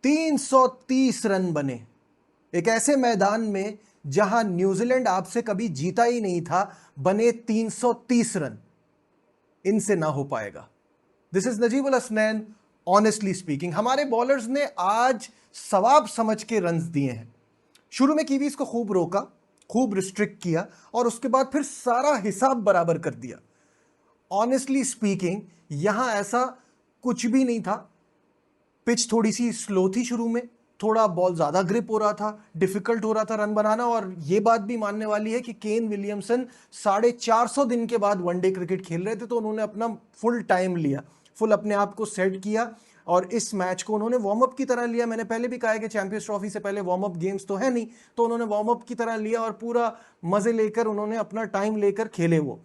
330 run बने एक ऐसे मैदान में जहां न्यूजीलैंड आपसे कभी जीता ही नहीं था, बने 330 रन। इनसे ना हो पाएगा। This is Najeeb ul Hasnain. Honestly speaking, हमारे बॉलर्स ने आज सवाब समझ के रन्स दिए हैं। शुरू में कीवीज को खूब रोका, खूब रिस्ट्रिक्ट किया और उसके बाद फिर सारा हिसाब बराबर कर दिया। ऑनेस्टली स्पीकिंग, यहां ऐसा कुछ भी नहीं था। पिच थोड़ी सी स्लो थी शुरू में, थोड़ा बॉल ज्यादा ग्रिप हो रहा था, डिफिकल्ट हो रहा था रन बनाना। और यह बात भी मानने वाली है कि केन विलियमसन 450 दिन के बाद वनडे क्रिकेट खेल रहे थे, तो उन्होंने अपना फुल टाइम लिया, फुल अपने आप को सेट किया और इस मैच को उन्होंने वार्म अप की तरह लिया। मैंने पहले भी कहा है कि चैंपियंस ट्रॉफी से पहले वार्म अप गेम्स तो है नहीं, तो उन्होंने वार्म अप की तरह लिया और पूरा मजे लेकर उन्होंने अपना टाइम लेकर खेले वो।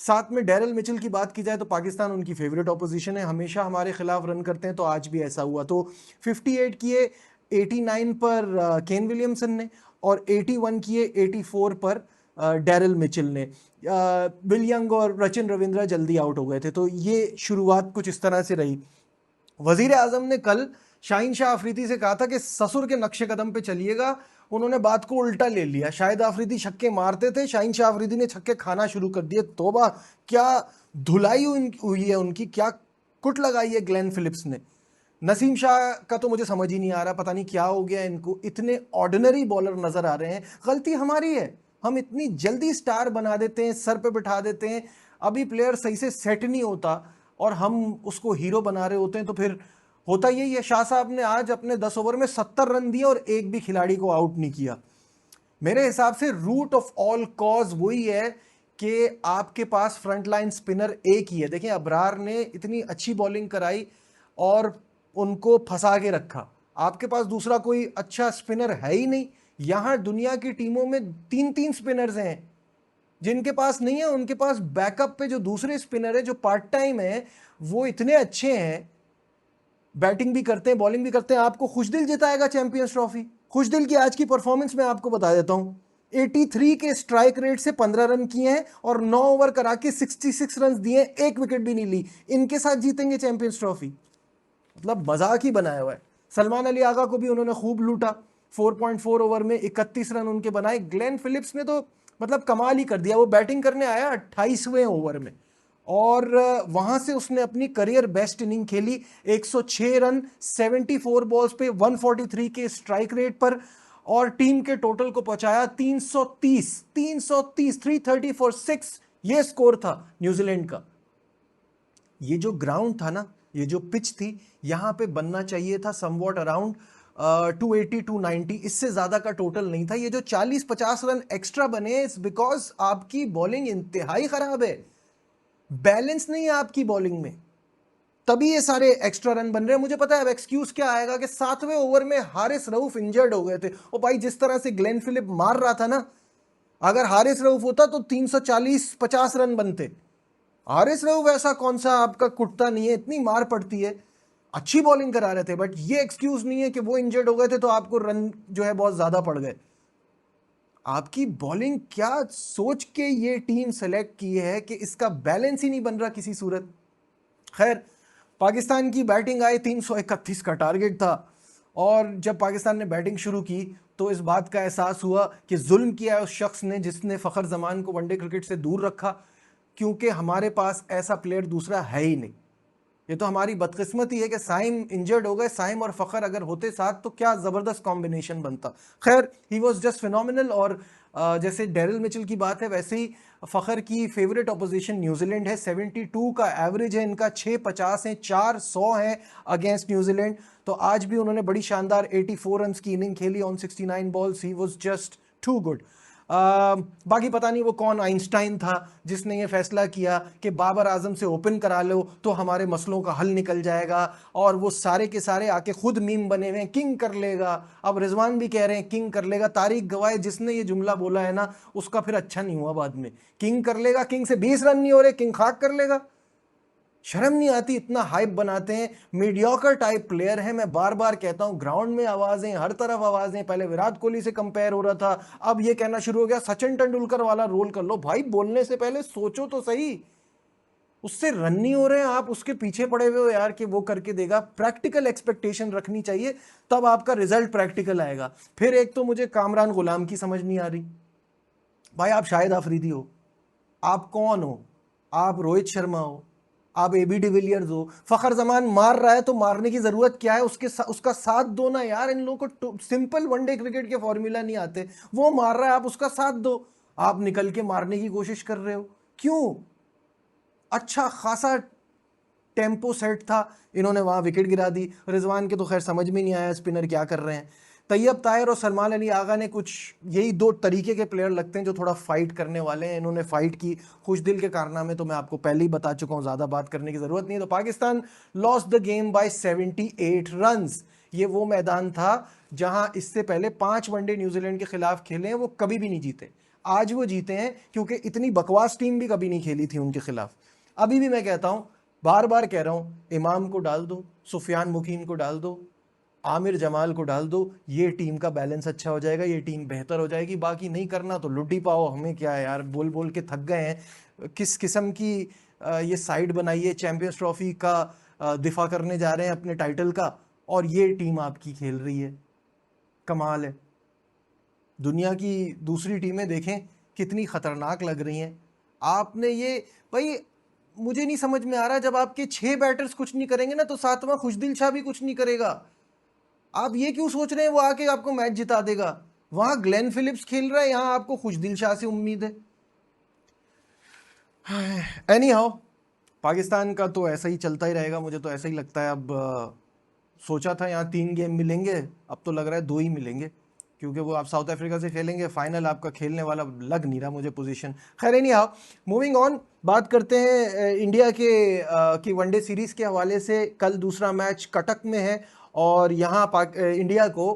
साथ में डेरिल मिचेल की बात की जाए तो पाकिस्तान उनकी फेवरेट ऑपोजिशन है, हमेशा हमारे खिलाफ रन करते हैं, तो आज भी ऐसा हुआ। तो 58 किए 89 पर केन विलियमसन ने और 81 किए 84 पर डेरिल मिचेल ने। विल यंग और रचिन रविंद्रा जल्दी आउट हो गए थे। तो ये शुरुआत कुछ इस तरह से रही। वजीर आजम ने कल शाहीन शाह अफरीदी से कहा था कि ससुर के नक्शे कदम पे चलिएगा, उन्होंने बात को उल्टा ले लिया। शाहिद अफरीदी छक्के मारते थे, शाहीन शाह अफरीदी ने छक्के खाना शुरू कर दिए। तोबा, क्या धुलाई हुई है उनकी, क्या कुट लगाई है ग्लेन फिलिप्स ने। नसीम शाह का तो मुझे समझ ही नहीं आ रहा, पता नहीं क्या हो गया इनको, इतने ऑर्डिनरी बॉलर नजर आ रहे हैं। गलती हमारी है, हम इतनी जल्दी स्टार बना देते हैं, सर पे बिठा देते हैं। अभी प्लेयर सही से सेट नहीं होता और हम उसको हीरो बना रहे होते हैं, तो फिर होता यही है। शाह साहब ने आज अपने 10 ओवर में 70 रन दिए और एक भी खिलाड़ी को आउट नहीं किया। मेरे हिसाब से रूट ऑफ ऑल कॉज वही है कि आपके पास फ्रंट लाइन स्पिनर एक ही है। देखिए, अबरार ने इतनी अच्छी बॉलिंग कराई और उनको फंसा के रखा। आपके पास दूसरा कोई अच्छा स्पिनर है ही नहीं। यहां दुनिया की टीमों में 3-3 स्पिनर्स हैं। जिनके पास नहीं है उनके पास बैकअप पे जो दूसरे स्पिनर है, जो पार्ट टाइम है, वो इतने अच्छे हैं, बैटिंग भी करते हैं, बॉलिंग भी करते हैं। आपको खुशदिल जिताएगा चैंपियंस ट्रॉफी। खुशदिल की आज की परफॉर्मेंस मैं आपको बता देता हूं। 83 के स्ट्राइक रेट से 15 रन किए हैं और 9 ओवर करा के 66 रन दिए, एक विकेट भी नहीं ली। इनके साथ जीतेंगे चैंपियंस ट्रॉफी, मतलब मजाक ही बनाया हुआ है। सलमान अली आगा को भी उन्होंने खूब लूटा, 4.4 ओवर में 31 रन उनके बनाए। ग्लेन फिलिप्स ने तो मतलब कमाल ही कर दिया। वो बैटिंग करने आया 28वें ओवर में और वहां से उसने अपनी करियर बेस्ट इनिंग खेली, 106 रन 74 बॉल्स पे 143 के स्ट्राइक रेट पर, और टीम के टोटल को पहुंचाया 330 330 फॉर 6। ये स्कोर था न्यूजीलैंड का। ये जो ग्राउंड था ना, ये जो पिच थी, यहां पे बनना चाहिए था समवॉट अराउंड 280 290, इससे ज्यादा का टोटल नहीं था। ये जो 40-50 रन एक्स्ट्रा बने, इट्स बिकॉज आपकी बॉलिंग इंतहाई खराब है, बैलेंस नहीं है आपकी बॉलिंग में, तभी ये सारे एक्स्ट्रा रन बन रहे हैं। मुझे पता है अब एक्सक्यूज क्या आएगा कि 7वें ओवर में हारिस रऊफ इंजर्ड हो गए थे। ओ भाई, जिस तरह से ग्लेन फिलिप मार रहा था ना, अगर हारिस रऊफ होता तो 340-50 रन बनते। हारिस रऊफ ऐसा कौन सा आपका कुटता नहीं है, इतनी मार पड़ती है, अच्छी बॉलिंग करा रहे थे। बट ये एक्सक्यूज नहीं है कि वो इंजर्ड हो गए थे तो आपको रन जो है बहुत ज्यादा पड़ गए। आपकी बॉलिंग क्या सोच के ये टीम सेलेक्ट की है कि इसका बैलेंस ही नहीं बन रहा किसी सूरत। खैर, पाकिस्तान की बैटिंग आई, 331 का टारगेट था और जब पाकिस्तान ने बैटिंग शुरू की तो इस बात का एहसास हुआ कि जुल्म किया है उस शख्स ने जिसने फ़खर जमान को वनडे क्रिकेट से दूर रखा, क्योंकि हमारे पास ऐसा प्लेयर दूसरा है ही नहीं। ये तो हमारी बदकिस्मती है कि साइम इंजर्ड हो गए। साइम और फ़खर अगर होते साथ तो क्या ज़बरदस्त कॉम्बिनेशन बनता। खैर, ही वॉज जस्ट फिनोमिनल। और जैसे डेरिल मिचेल की बात है, वैसे ही फ़खर की फेवरेट ऑपोजिशन न्यूजीलैंड है। 72 का एवरेज है इनका, 650 हैं, 400 हैं अगेंस्ट न्यूजीलैंड। तो आज भी उन्होंने बड़ी शानदार 84 रन की इनिंग खेली on 69 balls. He was just too good. बाकी पता नहीं वो कौन आइंस्टाइन था जिसने ये फैसला किया कि बाबर आजम से ओपन करा लो तो हमारे मसलों का हल निकल जाएगा, और वो सारे के सारे आके खुद मीम बने हुए हैं, किंग कर लेगा। अब रिजवान भी कह रहे हैं किंग कर लेगा। तारीख गवाह जिसने ये जुमला बोला है ना, उसका फिर अच्छा नहीं हुआ बाद में। किंग कर लेगा, किंग से 20 रन नहीं हो रहे, किंग खाक कर लेगा। शर्म नहीं आती, इतना हाइप बनाते हैं। मीडियोकर टाइप प्लेयर है, मैं बार बार कहता हूं। ग्राउंड में आवाजें, हर तरफ आवाजें। पहले विराट कोहली से कंपेयर हो रहा था, अब ये कहना शुरू हो गया सचिन तेंदुलकर वाला रोल कर लो। भाई, बोलने से पहले सोचो तो सही। उससे रन नहीं हो रहे हैं, आप उसके पीछे पड़े हुए हो यार कि वो करके देगा। प्रैक्टिकल एक्सपेक्टेशन रखनी चाहिए, तब आपका रिजल्ट प्रैक्टिकल आएगा। फिर एक तो मुझे कामरान गुलाम की समझ नहीं आ रही। भाई आप शाहिद अफरीदी हो, आप कौन हो? आप रोहित शर्मा हो, आप एबी डिविलियर्स हो। फखर जमान मार रहा है तो मारने की जरूरत क्या है? उसका साथ दो ना यार। इन लोगों को सिंपल वनडे क्रिकेट के फॉर्मूला नहीं आते। वो मार रहा है, आप उसका साथ दो। आप निकल के मारने की कोशिश कर रहे हो, क्यों? अच्छा खासा टेम्पो सेट था, इन्होंने वहां विकेट गिरा दी। रिजवान के तो खैर समझ में नहीं आया स्पिनर क्या कर रहे हैं। तैयब ताहिर और सलमान अली आगा ने कुछ यही दो तरीके के प्लेयर लगते हैं जो थोड़ा फाइट करने वाले हैं। इन्होंने फाइट की, खुश दिल के कारनामे तो मैं आपको पहले ही बता चुका हूं, ज्यादा बात करने की जरूरत नहीं है। तो Pakistan lost the game by 78 runs. ये वो मैदान था जहां इससे पहले 5 वनडे न्यूजीलैंड के खिलाफ खेले हैं, वो कभी भी नहीं जीते। आज वो जीते हैं क्योंकि इतनी बकवास टीम भी कभी नहीं खेली थी उनके खिलाफ। अभी भी मैं कहता हूं, बार बार कह रहा हूं, इमाम को डाल दो, सुफियान मुकीम को डाल दो, आमिर जमाल को डाल दो, ये टीम का बैलेंस अच्छा हो जाएगा, ये टीम बेहतर हो जाएगी। बाकी नहीं करना तो लुड्डी पाओ, हमें क्या है यार, बोल बोल के थक गए हैं। किस किस्म की ये साइड बनाई है, चैंपियंस ट्रॉफी का दिफा करने जा रहे हैं अपने टाइटल का, और ये टीम आपकी खेल रही है। कमाल है। दुनिया की दूसरी टीमें देखें कितनी खतरनाक लग रही हैं। आपने ये, भाई मुझे नहीं समझ में आ रहा, जब आपके 6 बैटर्स कुछ नहीं करेंगे ना तो 7वां खुशदिल शाह भी कुछ नहीं करेगा। आप ये क्यों सोच रहे हैं वो आके आपको मैच जिता देगा? वहां ग्लेन फिलिप्स खेल रहा है, यहां आपको खुशदिल शाह से उम्मीद है। एनी हाउ, पाकिस्तान का तो ऐसा ही चलता ही रहेगा, मुझे तो ऐसा ही लगता है। अब सोचा था यहाँ 3 गेम मिलेंगे, अब तो लग रहा है 2 ही मिलेंगे, क्योंकि वो आप साउथ अफ्रीका से खेलेंगे। फाइनल आपका खेलने वाला लग नहीं रहा मुझे पोजीशन। खैर नहीं आओ, मूविंग ऑन, बात करते हैं इंडिया के की वनडे सीरीज के हवाले से। कल दूसरा मैच कटक में है, और यहाँ इंडिया को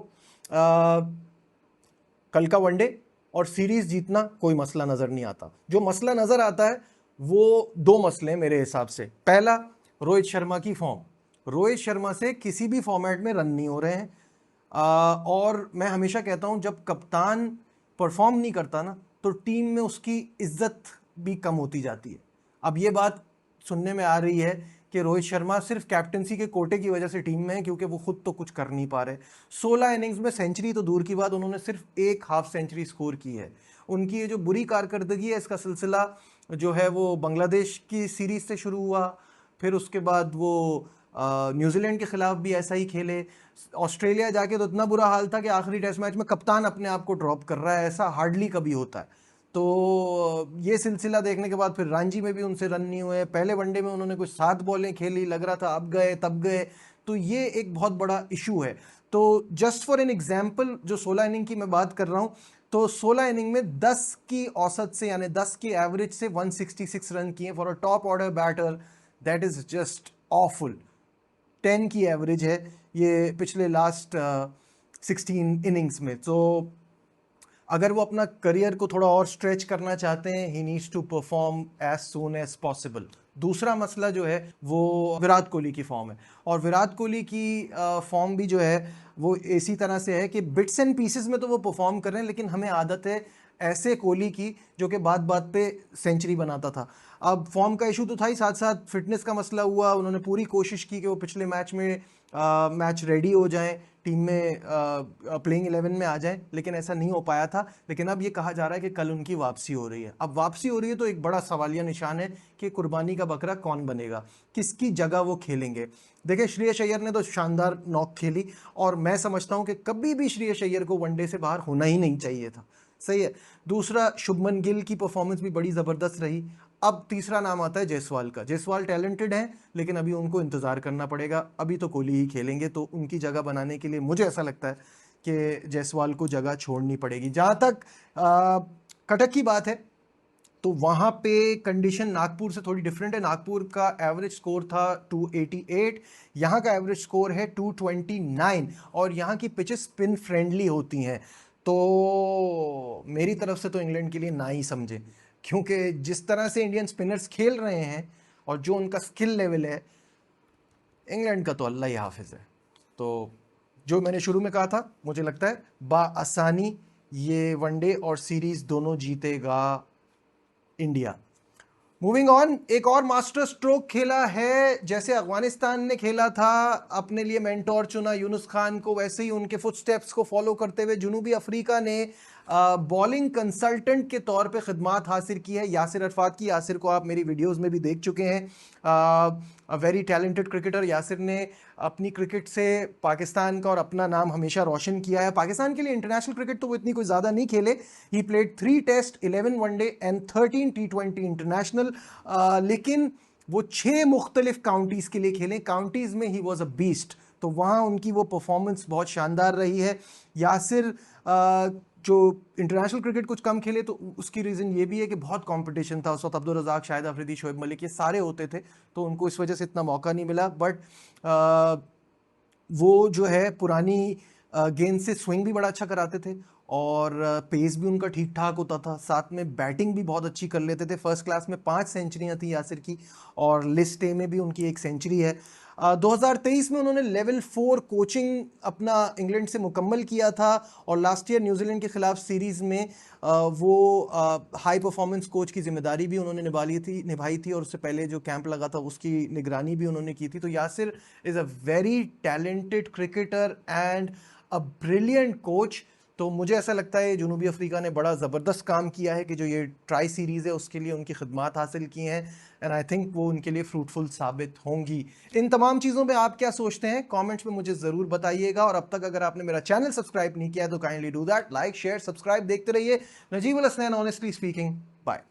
कल का वनडे और सीरीज जीतना कोई मसला नजर नहीं आता। जो मसला नजर आता है वो 2 मसले हैं मेरे हिसाब से। पहला, रोहित शर्मा की फॉर्म। रोहित शर्मा से किसी भी फॉर्मेट में रन नहीं हो रहे हैं। और मैं हमेशा कहता हूं, जब कप्तान परफॉर्म नहीं करता ना तो टीम में उसकी इज्जत भी कम होती जाती है। अब ये बात सुनने में आ रही है कि रोहित शर्मा सिर्फ कैप्टनसी के कोटे की वजह से टीम में है, क्योंकि वो खुद तो कुछ कर नहीं पा रहे। 16 इनिंग्स में सेंचुरी तो दूर की बात, उन्होंने सिर्फ 1 हाफ सेंचुरी स्कोर की है। उनकी ये जो बुरी कारकर्दगी है, इसका सिलसिला जो है वो बांग्लादेश की सीरीज से शुरू हुआ, फिर उसके बाद वो न्यूजीलैंड के खिलाफ भी ऐसा ही खेले। ऑस्ट्रेलिया जाके तो इतना बुरा हाल था कि आखिरी टेस्ट मैच में कप्तान अपने आप को ड्रॉप कर रहा है, ऐसा हार्डली कभी होता है। तो ये सिलसिला देखने के बाद फिर रांची में भी उनसे रन नहीं हुए। पहले वनडे में उन्होंने कुछ 7 बॉलें खेली, लग रहा था अब गए तब गए। तो ये एक बहुत बड़ा इशू है। तो जस्ट फॉर एन एग्जाम्पल, जो 16 इनिंग की मैं बात कर रहा हूँ, तो 16 इनिंग में 10 की औसत से, यानी 10 की एवरेज से 166 रन किए for a top order batter. That is just awful. 10 की एवरेज है ये पिछले लास्ट 16 इनिंग्स में। तो अगर वो अपना करियर को थोड़ा और स्ट्रेच करना चाहते हैं, he needs to perform as soon as possible. दूसरा मसला जो है वो विराट कोहली की फॉर्म है। और विराट कोहली की फॉर्म भी जो है वो इसी तरह से है कि बिट्स एंड पीसेस में तो वो परफॉर्म कर रहे हैं, लेकिन हमें आदत है ऐसे कोहली की जो कि बात बात पे सेंचुरी बनाता था। अब फॉर्म का इशू तो था ही, साथ साथ फिटनेस का मसला हुआ। उन्होंने पूरी कोशिश की कि वो पिछले मैच में मैच रेडी हो जाएं, टीम में प्लेइंग 11 में आ जाएं, लेकिन ऐसा नहीं हो पाया था। लेकिन अब ये कहा जा रहा है कि कल उनकी वापसी हो रही है। अब वापसी हो रही है तो एक बड़ा सवालिया निशान है कि कुर्बानी का बकरा कौन बनेगा, किसकी जगह वो खेलेंगे। देखिए, श्रेयस अय्यर ने तो शानदार नॉक खेली, और मैं समझता हूं कि कभी भी श्रेयस अय्यर को वनडे से बाहर होना ही नहीं चाहिए था। सही है। दूसरा, शुभमन गिल की परफॉर्मेंस भी बड़ी ज़बरदस्त रही। अब तीसरा नाम आता है जायसवाल का। जायसवाल टैलेंटेड है, लेकिन अभी उनको इंतज़ार करना पड़ेगा। अभी तो कोहली ही खेलेंगे, तो उनकी जगह बनाने के लिए मुझे ऐसा लगता है कि जायसवाल को जगह छोड़नी पड़ेगी। जहाँ तक कटक की बात है, तो वहाँ पे कंडीशन नागपुर से थोड़ी डिफरेंट है। नागपुर का एवरेज स्कोर था 288, यहाँ का एवरेज स्कोर है 229, और यहाँ की पिचेस स्पिन फ्रेंडली होती हैं। तो मेरी तरफ से तो इंग्लैंड के लिए ना ही समझे, क्योंकि जिस तरह से इंडियन स्पिनर्स खेल रहे हैं और जो उनका स्किल लेवल है, इंग्लैंड का तो अल्लाह ही हाफिज़ है। तो जो मैंने शुरू में कहा था, मुझे लगता है बाआसानी ये वनडे और सीरीज़ दोनों जीतेगा इंडिया। मूविंग ऑन, एक और मास्टर स्ट्रोक खेला है। जैसे अफगानिस्तान ने खेला था, अपने लिए मेंटोर चुना यूनुस खान को, वैसे ही उनके फुटस्टेप्स को फॉलो करते हुए जनूबी अफ्रीका ने बॉलिंग कंसल्टेंट के तौर पे खिदमात हासिल की है यासिर अरफात की। यासिर को आप मेरी वीडियोस में भी देख चुके हैं। वेरी टैलेंटेड क्रिकेटर यासिर ने अपनी क्रिकेट से पाकिस्तान का और अपना नाम हमेशा रोशन किया है। पाकिस्तान के लिए इंटरनेशनल क्रिकेट तो वो इतनी कोई ज़्यादा नहीं खेले। He played 3 test, 11 one day and 13 T20 international, लेकिन वो 6 मुख्तलिफ काउंटीज़ के लिए खेले। काउंटीज़ में ही वॉज अ बीस्ट, तो वहाँ उनकी वो परफॉर्मेंस बहुत शानदार रही है। यासिर जो इंटरनेशनल क्रिकेट कुछ कम खेले, तो उसकी रीज़न ये भी है कि बहुत कंपटीशन था उस वक्त। अब्दुल रज़ाक, शाहिद अफरीदी, शोएब मलिक, ये सारे होते थे, तो उनको इस वजह से इतना मौका नहीं मिला। बट वो जो है पुरानी गेंद से स्विंग भी बड़ा अच्छा कराते थे और पेस भी उनका ठीक ठाक होता था, साथ में बैटिंग भी बहुत अच्छी कर लेते थे। फर्स्ट क्लास में 5 सेंचुरियां थी यासिर की, और लिस्ट ए में भी उनकी 1 सेंचुरी है। 2023 में उन्होंने लेवल 4 कोचिंग अपना इंग्लैंड से मुकम्मल किया था, और लास्ट ईयर न्यूजीलैंड के खिलाफ सीरीज़ में वो हाई परफॉर्मेंस कोच की जिम्मेदारी भी उन्होंने निभाई थी, और उससे पहले जो कैंप लगा था उसकी निगरानी भी उन्होंने की थी। तो Yasir is a very talented cricketer and a brilliant coach. तो मुझे ऐसा लगता है जनूबी अफ्रीका ने बड़ा ज़बरदस्त काम किया है कि जो ये ट्राई सीरीज़ है उसके लिए उनकी खिदमात हासिल की हैं, एंड आई थिंक वो उनके लिए फ्रूटफुल साबित होंगी। इन तमाम चीज़ों पे आप क्या सोचते हैं, कमेंट्स में मुझे ज़रूर बताइएगा। और अब तक अगर आपने मेरा चैनल सब्सक्राइब नहीं किया तो kindly do that, like share subscribe, देखते रहिए नजीब अल हसनैन ऑनेस्टली स्पीकिंग। बाय।